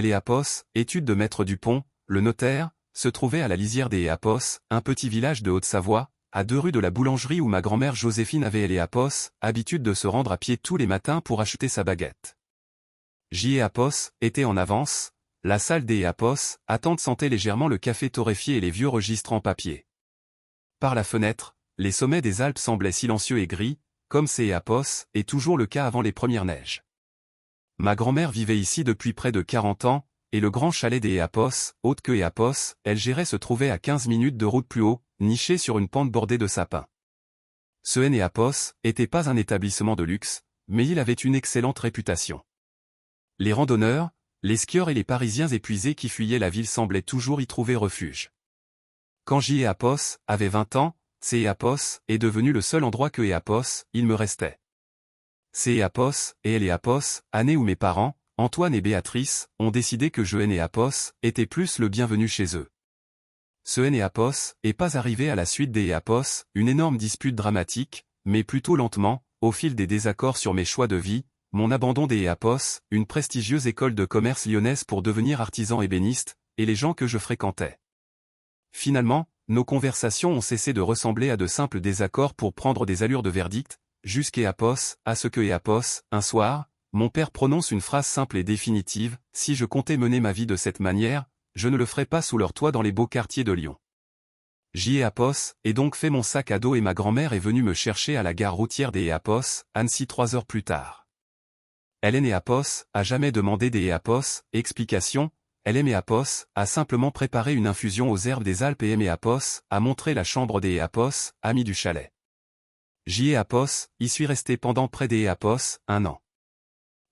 Léapos, étude de Maître Dupont, le notaire, se trouvait à la lisière des Léapos, un petit village de Haute-Savoie, à 2 rues de la boulangerie où ma grand-mère Joséphine avait Léapos, habitude de se rendre à pied tous les matins pour acheter sa baguette. Léapos était en avance, la salle des Léapos, attente sentait légèrement le café torréfié et les vieux registres en papier. Par la fenêtre, les sommets des Alpes semblaient silencieux et gris, comme c'est Léapos, et toujours le cas avant les premières neiges. Ma grand-mère vivait ici depuis près de 40 ans, et le grand chalet des Léapos, haute que Léapos, elle gérait se trouvait à 15 minutes de route plus haut, niché sur une pente bordée de sapins. Ce Léapos était pas un établissement de luxe, mais il avait une excellente réputation. Les randonneurs, les skieurs et les Parisiens épuisés qui fuyaient la ville semblaient toujours y trouver refuge. Quand Léapos avait 20 ans, c'est Léapos est devenu le seul endroit que Léapos, il me restait. C'est Léapos et Léapos, année où mes parents, Antoine et Béatrice, ont décidé que je Léapos était plus le bienvenu chez eux. Ce Léapos est pas arrivé à la suite des Léapos, une énorme dispute dramatique, mais plutôt lentement, au fil des désaccords sur mes choix de vie, mon abandon des Léapos, une prestigieuse école de commerce lyonnaise pour devenir artisan ébéniste, et les gens que je fréquentais. Finalement, nos conversations ont cessé de ressembler à de simples désaccords pour prendre des allures de verdict, jusqu'Léapos, à ce que Léapos, un soir, mon père prononce une phrase simple et définitive, « Si je comptais mener ma vie de cette manière, je ne le ferais pas sous leur toit dans les beaux quartiers de Lyon. » Léapos ai donc fait mon sac à dos et ma grand-mère est venue me chercher à la gare routière des Léapos, Annecy 3 heures plus tard. Léapos a jamais demandé des Léapos, explication, Léapos a simplement préparé une infusion aux herbes des Alpes et Léapos a montré la chambre des Léapos, ami du chalet. Léapos y suis resté pendant près des Léapos, 1 an.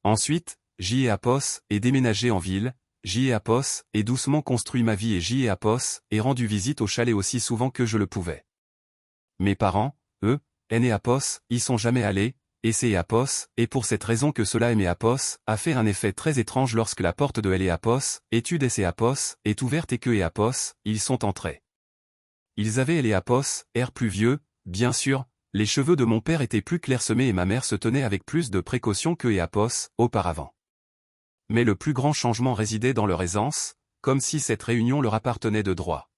Ensuite, Léapos est déménagé en ville, Léapos est doucement construit ma vie et Léapos est rendu visite au chalet aussi souvent que je le pouvais. Mes parents, eux, Léapos, y sont jamais allés, et c'est Léapos, et pour cette raison que cela Léapos a fait un effet très étrange lorsque la porte de Léapos, étude Léapos, est ouverte et que Léapos, ils sont entrés. Ils avaient Léapos, air plus vieux, bien sûr, les cheveux de mon père étaient plus clairsemés et ma mère se tenait avec plus de précaution que Léapos, auparavant. Mais le plus grand changement résidait dans leur aisance, comme si cette réunion leur appartenait de droit.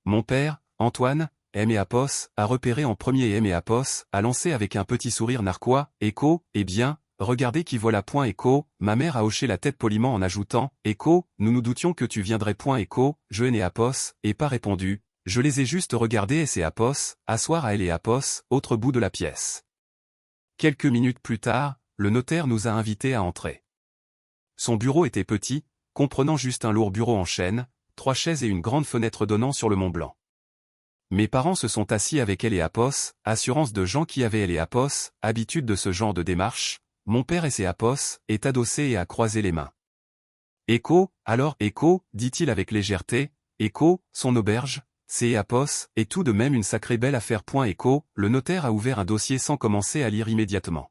Mon père, Antoine, Léapos, a repéré en premier Léapos, a lancé avec un petit sourire narquois, « Écho, eh bien, regardez qui voilà point Écho », ma mère a hoché la tête poliment en ajoutant, « Écho, nous nous doutions que tu viendrais point Écho », je Léapos, et pas répondu, je les ai juste regardés et c'est Léapos, asseoir à Léapos, autre bout de la pièce. Quelques minutes plus tard, le notaire nous a invités à entrer. Son bureau était petit, comprenant juste un lourd bureau en chêne, 3 chaises et une grande fenêtre donnant sur le Mont Blanc. Mes parents se sont assis avec Léapos, assurance de gens qui avaient Léapos, habitude de ce genre de démarche, mon père et Léapos, est adossé et a croisé les mains. Écho, alors Écho, dit-il avec légèreté, Écho, son auberge, c'est Léapos, et tout de même une sacrée belle affaire. Écho, le notaire a ouvert un dossier sans commencer à lire immédiatement.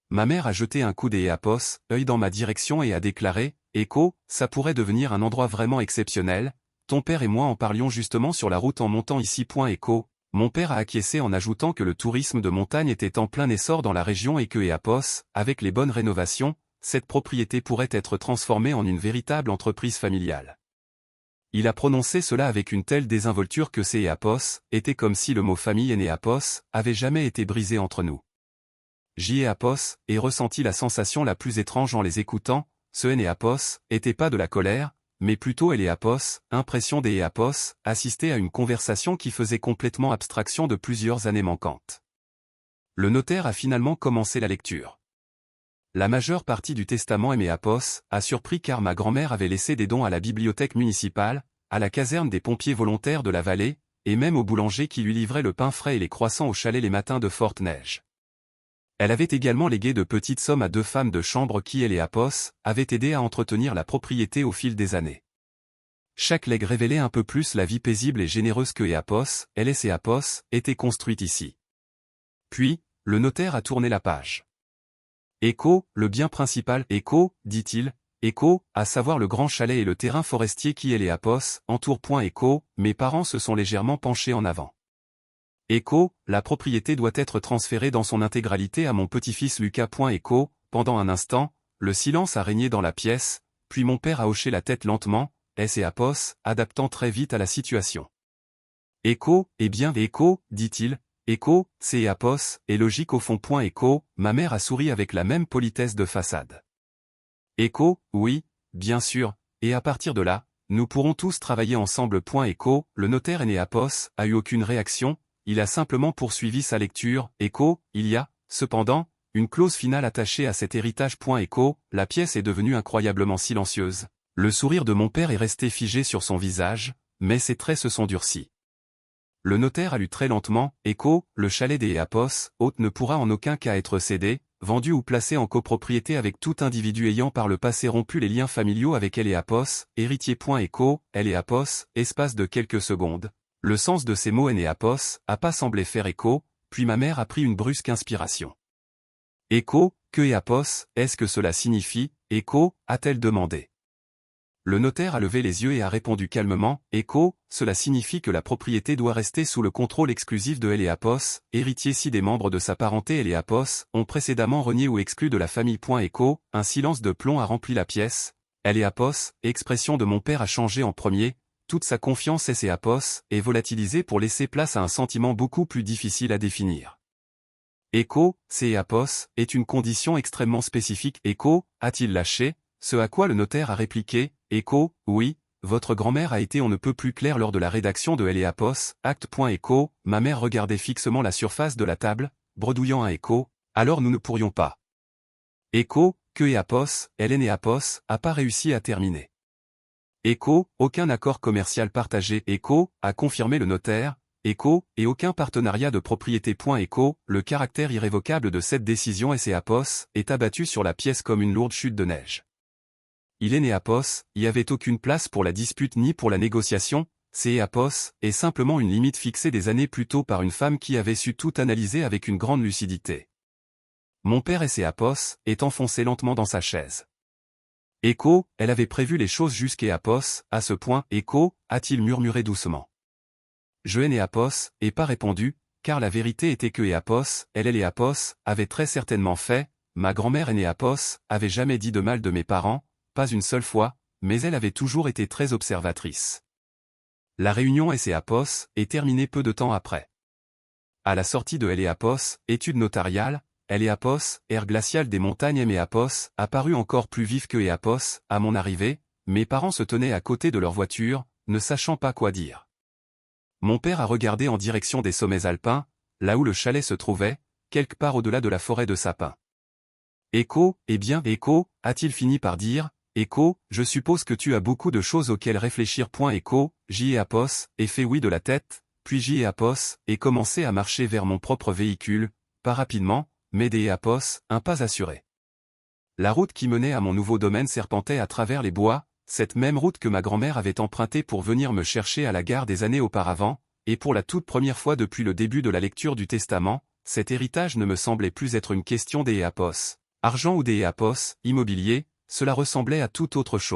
Ma mère a jeté un coup des Léapos, œil dans ma direction et a déclaré, Écho, ça pourrait devenir un endroit vraiment exceptionnel, ton père et moi en parlions justement sur la route en montant ici. Écho, mon père a acquiescé en ajoutant que le tourisme de montagne était en plein essor dans la région et que Léapos, avec les bonnes rénovations, cette propriété pourrait être transformée en une véritable entreprise familiale. Il a prononcé cela avec une telle désinvolture que c'est Léapos, était comme si le mot famille et Léapos avait jamais été brisé entre nous. Léapos ait ressenti la sensation la plus étrange en les écoutant, ce Léapos était pas de la colère, mais plutôt Léapos, impression des Léapos, assister à une conversation qui faisait complètement abstraction de plusieurs années manquantes. Le notaire a finalement commencé la lecture. La majeure partie du testament Léapos a surpris car ma grand-mère avait laissé des dons à la bibliothèque municipale, à la caserne des pompiers volontaires de la vallée, et même au boulanger qui lui livrait le pain frais et les croissants au chalet les matins de forte neige. Elle avait également légué de petites sommes à 2 femmes de chambre qui Léapos avaient aidé à entretenir la propriété au fil des années. Chaque legs révélait un peu plus la vie paisible et généreuse que Léapos, Léapos, était construite ici. Puis, le notaire a tourné la page. Écho, le bien principal, Écho, dit-il, Écho, à savoir le grand chalet et le terrain forestier qui Léapos, entoure. Écho, mes parents se sont légèrement penchés en avant. Écho, la propriété doit être transférée dans son intégralité à mon petit-fils Lucas. Écho, pendant un instant, le silence a régné dans la pièce, puis mon père a hoché la tête lentement, S et Apos, adaptant très vite à la situation. Écho, eh bien, écho, dit-il, écho, c'est et Apos, et logique au fond. Écho, ma mère a souri avec la même politesse de façade. Écho, oui, bien sûr, et à partir de là, nous pourrons tous travailler ensemble. Écho, le notaire aîné Apos a eu aucune réaction, il a simplement poursuivi sa lecture. Écho, il y a, cependant, une clause finale attachée à cet héritage. Écho, la pièce est devenue incroyablement silencieuse. Le sourire de mon père est resté figé sur son visage, mais ses traits se sont durcis. Le notaire a lu très lentement, Écho, le chalet des Apos, hôte ne pourra en aucun cas être cédé, vendu ou placé en copropriété avec tout individu ayant par le passé rompu les liens familiaux avec elle et Apos, héritier. Écho, elle et Apos, espace de quelques secondes. Le sens de ces mots et Apos a pas semblé faire écho, puis ma mère a pris une brusque inspiration. Écho, que et Apos, est-ce que cela signifie, Écho, a-t-elle demandé. Le notaire a levé les yeux et a répondu calmement, Écho, cela signifie que la propriété doit rester sous le contrôle exclusif de elle et Apos, héritier si des membres de sa parenté elle et Apos ont précédemment renié ou exclu de la famille. Écho, un silence de plomb a rempli la pièce, elle et Apos, expression de mon père a changé en premier, toute sa confiance et Apos est volatilisée pour laisser place à un sentiment beaucoup plus difficile à définir. Écho, c'est Apos, est une condition extrêmement spécifique. Écho, a-t-il lâché, ce à quoi le notaire a répliqué, Écho, oui, votre grand-mère a été on ne peut plus claire lors de la rédaction de Elle et Apos, acte. Écho, ma mère regardait fixement la surface de la table, bredouillant un écho, alors nous ne pourrions pas. Écho, que et Apos, Hélène et Apos, a pas réussi à terminer. Écho, aucun accord commercial partagé. Écho, a confirmé le notaire, Écho, et aucun partenariat de propriété. Écho, le caractère irrévocable de cette décision et Apos est abattu sur la pièce comme une lourde chute de neige. Il est né Apos, y avait aucune place pour la dispute ni pour la négociation, c'est Apos, est simplement une limite fixée des années plus tôt par une femme qui avait su tout analyser avec une grande lucidité. Mon père et Apos est enfoncé lentement dans sa chaise. Écho, elle avait prévu les choses jusqu'à Apos, à ce point, Écho, a-t-il murmuré doucement. Je n'ai Apos, et pas répondu, car la vérité était que Apos, elle et Apos, avaient très certainement fait, ma grand-mère aînée Apos, avait jamais dit de mal de mes parents, pas une seule fois, mais elle avait toujours été très observatrice. La réunion et Apos est terminée peu de temps après. À la sortie de Elle et Apos, étude notariale, Elle et Apos, air glacial des montagnes et Apos, apparu encore plus vif que Apos, à mon arrivée, mes parents se tenaient à côté de leur voiture, ne sachant pas quoi dire. Mon père a regardé en direction des sommets alpins, là où le chalet se trouvait, quelque part au-delà de la forêt de sapins. Écho, eh bien, Écho, a-t-il fini par dire, Écho, je suppose que tu as beaucoup de choses auxquelles réfléchir. Écho, j'y ai Apos, et fait oui de la tête, puis j'y ai Apos, et commencé à marcher vers mon propre véhicule, pas rapidement, mais des Apos, un pas assuré. La route qui menait à mon nouveau domaine serpentait à travers les bois, cette même route que ma grand-mère avait empruntée pour venir me chercher à la gare des années auparavant, et pour la toute première fois depuis le début de la lecture du testament, cet héritage ne me semblait plus être une question des Apos. Argent ou des Apos, immobilier, cela ressemblait à toute autre chose.